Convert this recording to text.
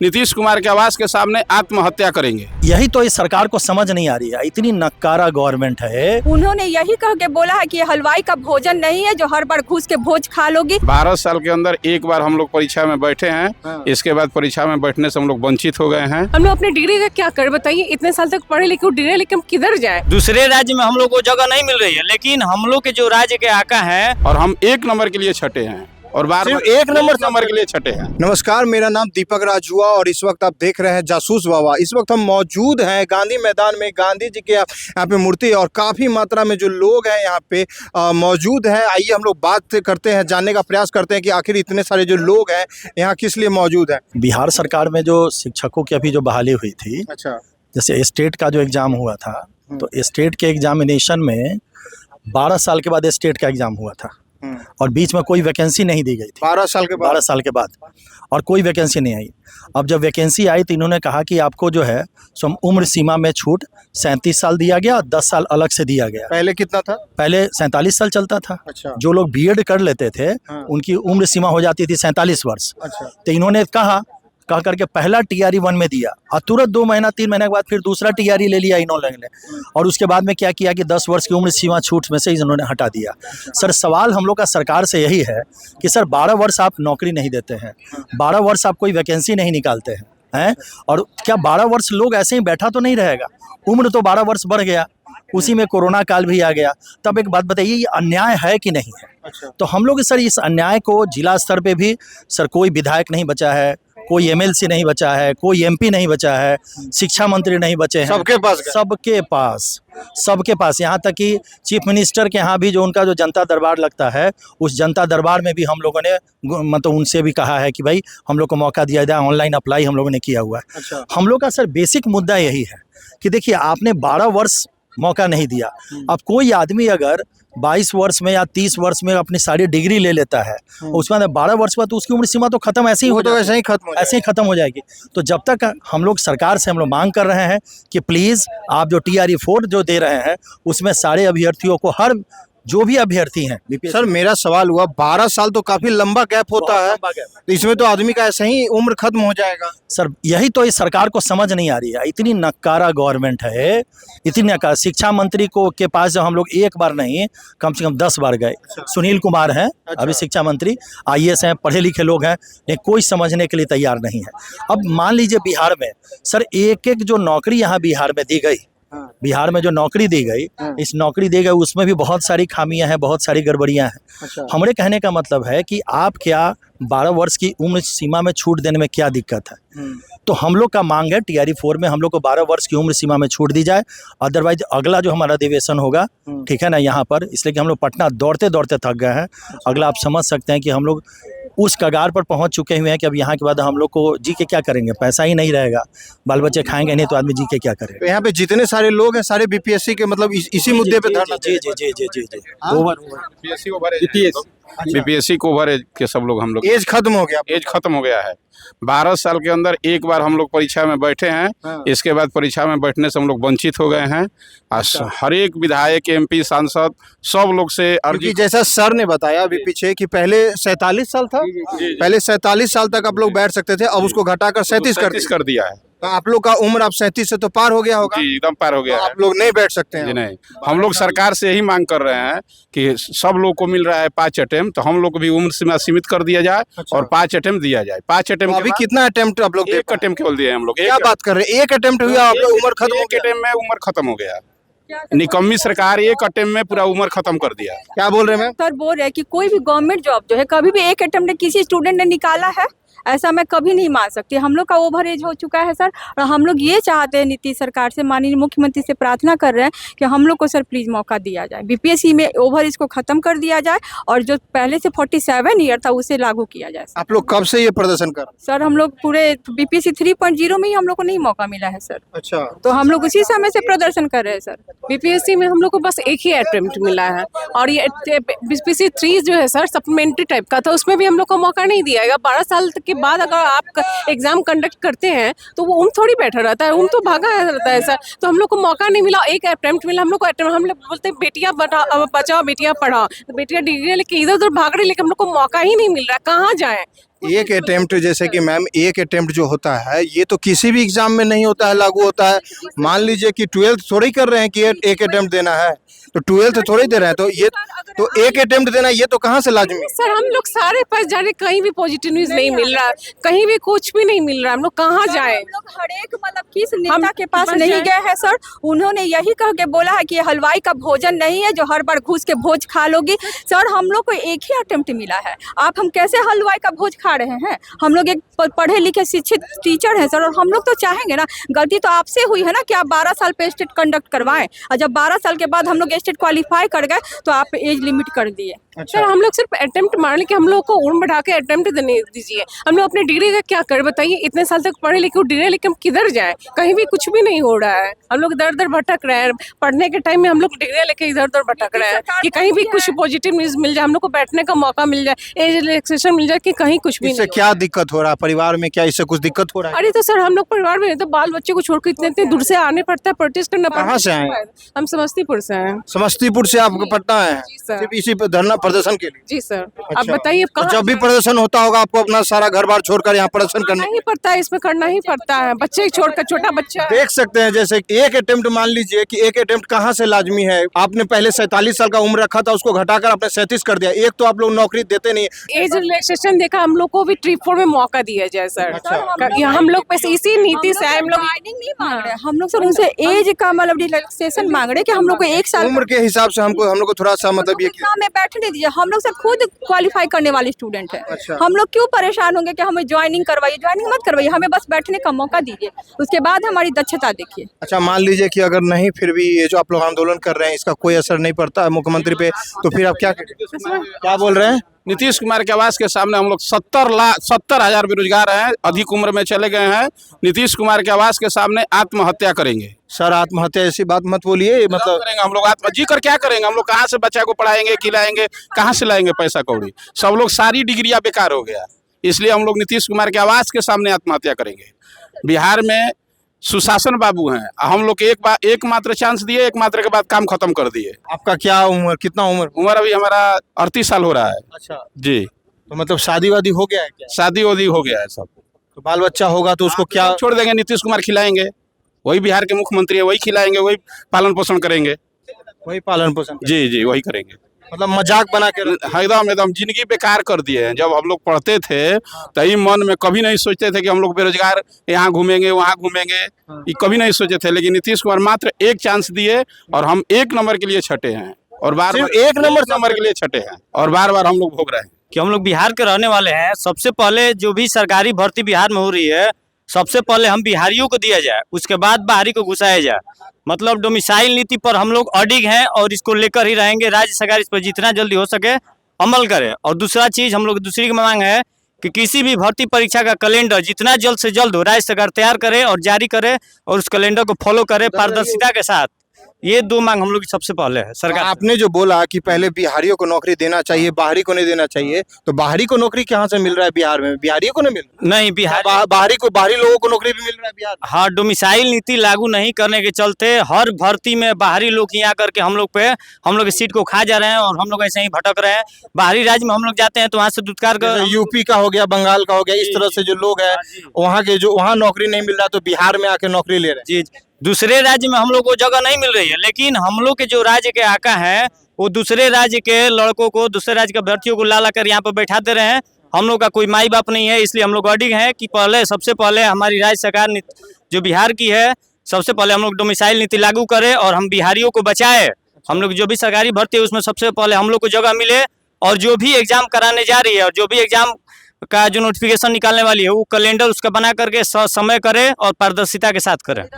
नीतीश कुमार के आवास के सामने आत्महत्या करेंगे। यही तो इस सरकार को समझ नहीं आ रही है, इतनी नक्कारा गवर्नमेंट है। उन्होंने यही कह के बोला है कि हलवाई का भोजन नहीं है जो हर बार घुस के भोज खा लोगी। 12 साल के अंदर एक बार हम लोग परीक्षा में बैठे हैं, इसके बाद परीक्षा में बैठने से हम लोग वंचित हो गए हैं। हम लोग अपनी डिग्री का क्या कर बताइए, इतने साल तक पढ़े लिखे डिग्री लेके हम किधर जाए। दूसरे राज्य में हम लोग को जगह नहीं मिल रही है, लेकिन हम लोग के जो राज्य के आका है और हम 1 नंबर के लिए छठे हैं और बार सिर्फ एक नंबर के लिए छठे हैं। नमस्कार, मेरा नाम दीपक राज हुआ और इस वक्त आप देख रहे हैं जासूस बाबा। इस वक्त हम मौजूद हैं गांधी मैदान में। गांधी जी के यहाँ पे मूर्ति और काफ़ी मात्रा में जो लोग हैं यहाँ पे मौजूद हैं। आइए हम लोग बात करते हैं, जानने का प्रयास करते हैं कि आखिर इतने सारे जो लोग हैं यहाँ किस लिए मौजूद हैं। बिहार सरकार में जो शिक्षकों की अभी जो बहाली हुई थी, अच्छा, जैसे स्टेट का जो एग्ज़ाम हुआ था, तो स्टेट के एग्जामिनेशन में 12 साल के बाद स्टेट का एग्ज़ाम हुआ था और बीच में कोई वैकेंसी नहीं दी गई थी। 12 साल के बाद और कोई वैकेंसी नहीं आई। अब जब वैकेंसी आई तो इन्होंने कहा कि आपको जो है सो उम्र सीमा में छूट 37 साल दिया गया और 10 साल अलग से दिया गया। पहले कितना था? पहले 47 साल चलता था। अच्छा। जो लोग बीएड कर लेते थे उनकी उम्र सीमा हो जाती थी 47 वर्ष। अच्छा। तो इन्होंने कह करके पहला टीआरई 1 में दिया और तुरंत 2 महीना 3 महीने के बाद फिर दूसरा टीआरई ले लिया इन्होंने। और उसके बाद में क्या किया कि 10 वर्ष की उम्र सीमा छूट में से इन्होंने हटा दिया। सर, सवाल हम लोग का सरकार से यही है कि सर 12 वर्ष आप नौकरी नहीं देते हैं, 12 वर्ष आप कोई वैकेंसी नहीं निकालते हैं, और क्या 12 वर्ष लोग ऐसे ही बैठा तो नहीं रहेगा? उम्र तो 12 वर्ष बढ़ गया, उसी में कोरोना काल भी आ गया। तब एक बात बताइए, ये अन्याय है कि नहीं है? अच्छा। तो हम लोग सर इस अन्याय को जिला स्तर पे भी सर कोई विधायक नहीं बचा है, कोई एमएलसी नहीं बचा है, कोई एमपी नहीं बचा है, शिक्षा मंत्री नहीं बचे हैं। सबके पास यहाँ तक कि चीफ मिनिस्टर के यहाँ भी जो उनका जो जनता दरबार लगता है, उस जनता दरबार में भी हम लोगों ने मतलब उनसे भी कहा है कि भाई हम लोग को मौका दिया जाए। ऑनलाइन अप्लाई हम लोगों ने किया हुआ है। अच्छा। हम लोग का सर बेसिक मुद्दा यही है कि देखिए, आपने 12 वर्ष मौका नहीं दिया। अब कोई आदमी अगर 22 वर्ष में या 30 वर्ष में अपनी सारी डिग्री ले लेता है, उसके बाद 12 वर्ष बाद तो उसकी उम्र सीमा तो खत्म ऐसे ही खत्म हो जाएगी। तो जब तक हम लोग सरकार से हम लोग मांग कर रहे हैं कि प्लीज़ आप जो TRE 4 जो दे रहे हैं उसमें सारे अभ्यर्थियों को, हर जो भी अभ्यर्थी हैं। सर, मेरा सवाल हुआ 12 साल तो काफी लंबा गैप होता है, तो इसमें तो आदमी का ऐसे ही उम्र खत्म हो जाएगा। सर, यही तो इस सरकार को समझ नहीं आ रही है, इतनी नक्कारा गवर्नमेंट है, इतनी नक्कारा। शिक्षा मंत्री को के पास जब हम लोग एक बार नहीं कम से कम 10 बार गए। सुनील कुमार हैं अभी शिक्षा मंत्री, IAS हैं, पढ़े लिखे लोग हैं, लेकिन कोई समझने के लिए तैयार नहीं है। अब मान लीजिए बिहार में सर एक जो नौकरी यहाँ बिहार में दी गई, बिहार में जो नौकरी दी गई, इस नौकरी दी गई उसमें भी बहुत सारी खामियां हैं, बहुत सारी गड़बड़ियां हैं। अच्छा। हमारे कहने का मतलब है कि आप क्या 12 वर्ष की उम्र सीमा में छूट देने में क्या दिक्कत है? तो हम लोग का मांग है TRE 4 में हम लोग को 12 वर्ष की उम्र सीमा में छूट दी जाए। अदरवाइज अगला जो हमारा अधिवेशन होगा, ठीक है ना, यहाँ पर, इसलिए कि हम लोग पटना दौड़ते दौड़ते थक गए हैं। अगला आप समझ सकते हैं कि हम लोग उस कगार पर पहुंच चुके हुए हैं कि अब यहाँ के बाद हम लोग को जी के क्या करेंगे? पैसा ही नहीं रहेगा, बाल बच्चे खाएंगे नहीं तो आदमी जी के क्या करेगा? तो यहाँ पे जितने सारे लोग हैं सारे BPSC के मतलब इसी मुद्दे पे धरना। BPSC को ओवर एज के सब लोग, हम लोग एज खत्म हो गया है। 12 साल के अंदर एक बार हम लोग परीक्षा में बैठे हैं, इसके बाद परीक्षा में बैठने से हम लोग वंचित हो गए हैं। हर एक विधायक, MP, सांसद सब लोग से अर्जी, जैसा सर ने बताया अभी पीछे कि पहले 47 साल था, पहले 47 साल तक आप लोग बैठ सकते थे, अब उसको घटाकर 37 कर दिया है। तो आप लोग का उम्र अब 37 से तो पार हो गया होगा। जी, एकदम पार हो गया तो है। आप लोग नहीं बैठ सकते हैं? नहीं, हम लोग सरकार से यही मांग कर रहे हैं कि सब लोग को मिल रहा है 5 अटेम्प्ट, तो हम लोग को भी उम्र सीमा सीमित कर दिया जाए। अच्छा। और 5 अटेम्प्ट दिया जाए। 5 अटेम्प्ट अभी कितना अटेम्प्ट आप लोग? 1 अटेम्प्ट केवल दिए हम लोग। क्या बात कर रहे हैं? 1 अटेम्प्ट हुआ, आप लोग उम्र खत्म? 1 अटेम्प्ट में उम्र खत्म हो गया। निकम्मी सरकार 1 अटेम्प्ट में पूरा उम्र खत्म कर दिया। क्या बोल रहे हैं मैम? सर बोल रहे हैं कि कोई भी गवर्नमेंट जॉब जो है कभी भी 1 अटेम्प्ट में किसी स्टूडेंट ने निकाला है, ऐसा मैं कभी नहीं मान सकती। हम लोग का ओवर एज हो चुका है सर, और हम लोग ये चाहते हैं नीतीश सरकार से, माननीय मुख्यमंत्री से प्रार्थना कर रहे हैं कि हम लोग को सर प्लीज़ मौका दिया जाए। BPSC में ओवर एज को ख़त्म कर दिया जाए और जो पहले से 47 ईयर था उसे लागू किया जाए। आप लोग कब से ये प्रदर्शन कर? सर हम लोग पूरे BPSC 3.0 में ही हम लोग को नहीं मौका मिला है सर। अच्छा। तो हम लोग उसी समय से प्रदर्शन कर रहे हैं सर। BPSC में हम लोग को बस एक ही अटेम्प्ट मिला है और ये BPSC 3 जो है सर सप्लीमेंट्री टाइप का था, उसमें भी हम लोग को मौका नहीं दिया है। 12 साल के बाद अगर आप एग्जाम कंडक्ट करते हैं तो वो उम्र थोड़ी बैठा रहता है, उम्र तो भागा रहता है सर। तो हम लोग को मौका नहीं मिला, 1 अटेम्प्ट मिला हम लोग को। हम लोग बोलते हैं बेटियां बचाओ बेटियां पढ़ाओ, तो बेटियां डिग्री लेके इधर उधर भाग रही, लेकिन हम लोग को मौका ही नहीं मिल रहा। कहाँ जाए, एक अटेम्प्ट जैसे कि मैम एक अटेम्प्ट जो होता है ये तो किसी भी एग्जाम में नहीं होता है, लागू होता है। मान लीजिए कि 12th थोड़ी कर रहे हैं कि एक अटेम्प्ट देना है, तो 12th थोड़ी दे रहे हैं, तो ये तो एक अटेम्प्ट देना ये तो कहाँ से लाजमी है? सर हम लोग सारे पास जा रहे, कहीं भी पॉजिटिव न्यूज नहीं मिल रहा, कहीं भी कुछ भी नहीं मिल रहा, हम लोग कहाँ जाए? हम लोग हर एक मतलब किस नेता के पास नहीं गए हैं सर, उन्होंने यही कह के बोला है कि ये हलवाई का भोजन नहीं है जो हर बार घुस के भोज खा लोगी। सर हम लोग को एक ही अटेम्प्ट मिला है, आप हम कैसे हलवाई का भोज खा रहे हैं? हम लोग एक पढ़े लिखे शिक्षित टीचर हैं सर, और हम लोग तो चाहेंगे ना, गलती तो आपसे हुई है ना कि आप 12 साल पे स्टेट कंडक्ट करवाएं, और जब 12 साल के बाद हम लोग स्टेट क्वालिफाई कर गए तो आप एज लिमिट कर दिए। सर हम लोग सिर्फ अटेम्प्ट मान के हम लोग को उम्र बढ़ा के अटेम्प्ट देने दीजिए। हम लोग अपने डिग्री का क्या कर बताइए? इतने साल तक पढ़े लिखे, डिग्री लेके हम किधर जाए? कहीं भी कुछ भी नहीं हो रहा है, हम लोग इधर उधर भटक रहे हैं। पढ़ने के टाइम में हम लोग डिग्री लेके इधर उधर भटक रहे हैं कि कहीं भी कुछ पॉजिटिव न्यूज मिल जाए, हम लोग को बैठने का मौका मिल जाए, एज रिलैक्सेशन मिल जाए, कि कहीं कुछ भी इससे नहीं। क्या दिक्कत हो रहा है परिवार में? क्या इससे कुछ दिक्कत हो रहा है? अरे तो सर हम लोग परिवार में तो बाल बच्चे को छोड़ के इतने इतने दूर से आने पड़ता है, प्रोटेस्ट करना पड़ता है। कहाँ से आए? हम समस्तीपुर से हैं। समस्तीपुर से आपको पटना है जी सर। सिर्फ इसी पे धरना प्रदर्शन के लिए? जी सर। अच्छा। आप बताइए तो कहाँ जब भी जाएं? प्रदर्शन होता होगा आपको अपना सारा घर बार छोड़कर यहाँ प्रदर्शन करना करना ही पड़ता है, इसमें करना ही पड़ता है, बच्चे छोड़कर, छोटा बच्चा है। देख सकते हैं जैसे कि एक अटेम्प्ट, मान लीजिए कि एक अटेम्प्ट कहाँ से लाजमी है? आपने पहले 47 साल का उम्र रखा था, उसको घटाकर आपने 37 कर दिया। एक तो आप लोग नौकरी देते नहीं है। एज रिलैक्सेशन देखा, हम लोग को भी ट्रिप 4 में मौका दिया जाए सर। अच्छा। हम लोग बस इसी नीति से आए, हम लोग ज्वाइनिंग नहीं मांग रहे, हम लोग सर उनसे एज का मतलब रिलैक्सेशन मांग रहे कि हम लोग को 1 साल उम्र के हिसाब से हम लोग को थोड़ा सा मतलब ये एग्जाम में बैठने दीजिए। हम लोग सब खुद क्वालिफाई करने वाले स्टूडेंट हैं। अच्छा। हम लोग क्यों परेशान होंगे कि हमें ज्वाइनिंग करवाइए? ज्वाइनिंग मत करवाइए, हमें बस बैठने का मौका दीजिए, उसके बाद हमारी दक्षता देखिए। अच्छा, मान लीजिए कि अगर नहीं फिर भी ये जो आप लोग आंदोलन कर रहे हैं इसका कोई असर नहीं पड़ता है मुख्यमंत्री पे, तो फिर आप क्या करेंगे? क्या बोल रहे हैं? नीतीश कुमार के आवास के सामने हम लोग 70,000 बेरोजगार हैं, अधिक उम्र में चले गए हैं। नीतीश कुमार के आवास के सामने आत्महत्या करेंगे। सर आत्महत्या ऐसी बात मत बोलिए, मतलब करेंगे हम लोग आत्महत्या जी कर क्या करेंगे? हम लोग कहाँ से बच्चा को पढ़ाएंगे, खिलाएंगे, कहाँ से लाएंगे पैसा कौड़ी? सब लोग सारी डिग्रियां बेकार हो गया, इसलिए हम लोग नीतीश कुमार के आवास के सामने आत्महत्या करेंगे। बिहार में सुशासन बाबू हैं, हम लोग एक मात्र चांस दिए, एक मात्र के बाद काम खत्म कर दिए। आपका क्या उम्र, कितना उम्र? अभी हमारा 38 साल हो रहा है। अच्छा, जी, तो मतलब शादी वादी हो गया है क्या? शादी वादी हो गया है सब। तो बाल बच्चा होगा तो उसको क्या छोड़ देंगे? नीतीश कुमार खिलाएंगे, वही बिहार के मुख्यमंत्री है, वही खिलाएंगे, वही पालन पोषण करेंगे। वही पालन पोषण? जी जी, वही करेंगे। मतलब मजाक बना के एकदम जिंदगी बेकार कर दिए हैं। जब हम लोग पढ़ते थे तो ये मन में कभी नहीं सोचते थे कि हम लोग बेरोजगार यहाँ घूमेंगे वहाँ घूमेंगे, ये कभी नहीं सोचे थे। लेकिन नीतीश कुमार मात्र एक चांस दिए और हम 1 नंबर के लिए छटे हैं, और बार सिर्फ बार 1 नंबर के लिए छटे हैं, और बार बार हम लोग भोग रहे हैं। कि हम लोग बिहार के रहने वाले हैं। सबसे पहले जो भी सरकारी भर्ती बिहार में हो रही है, सबसे पहले हम बिहारियों को दिया जाए, उसके बाद बाहरी को घुसाया जाए। मतलब डोमिसाइल नीति पर हम लोग अडिग हैं और इसको लेकर ही रहेंगे। राज्य सरकार इस पर जितना जल्दी हो सके अमल करे। और दूसरा चीज हम लोग दूसरी की मांग है कि किसी भी भर्ती परीक्षा का कैलेंडर जितना जल्द से जल्द हो राज्य सरकार तैयार करे और जारी करे, और उस कैलेंडर को फॉलो करे पारदर्शिता के साथ। ये 2 मांग हम लोग की सबसे पहले है सरकार। आपने जो बोला कि पहले बिहारियों को नौकरी देना चाहिए, बाहरी को नहीं देना चाहिए, तो बाहरी को नौकरी कहाँ से मिल रहा है बिहार में? बिहारियों को नहीं मिल रहा? नहीं, बिहार बाहरी लोगों को नौकरी भी मिल रहा है बिहार में? हाँ, डोमिसाइल नीति लागू नहीं करने के चलते हर भर्ती में बाहरी लोग यहाँ करके हम लोग की सीट को खा जा रहे हैं, और हम लोग ऐसे ही भटक रहे हैं। बाहरी राज्य में हम लोग जाते हैं तो वहाँ से दुत्कार कर यूपी का हो गया, बंगाल का हो गया, इस तरह से जो लोग हैं वहाँ नौकरी नहीं मिल रहा तो बिहार में आके नौकरी ले रहे हैं। जी, दूसरे राज्य में हम लोग को जगह नहीं मिल रही है, लेकिन हम लोग के जो राज्य के आका हैं वो दूसरे राज्य के लड़कों को, दूसरे राज्य के अभ्यर्थियों को ला कर यहाँ पर बैठाते रहे हैं। हम लोग का कोई माई बाप नहीं है, इसलिए हम लोग अडिग हैं कि सबसे पहले हमारी राज्य सरकार जो बिहार की है, सबसे पहले हम लोग डोमिसाइल नीति लागू करें और हम बिहारियों को बचाए। हम लोग जो भी सरकारी भर्ती है उसमें सबसे पहले हम लोग को जगह मिले, और जो भी एग्जाम कराने जा रही है और जो भी एग्जाम का जो नोटिफिकेशन निकालने वाली है वो कैलेंडर उसका बना करके समय करे और पारदर्शिता के साथ करे।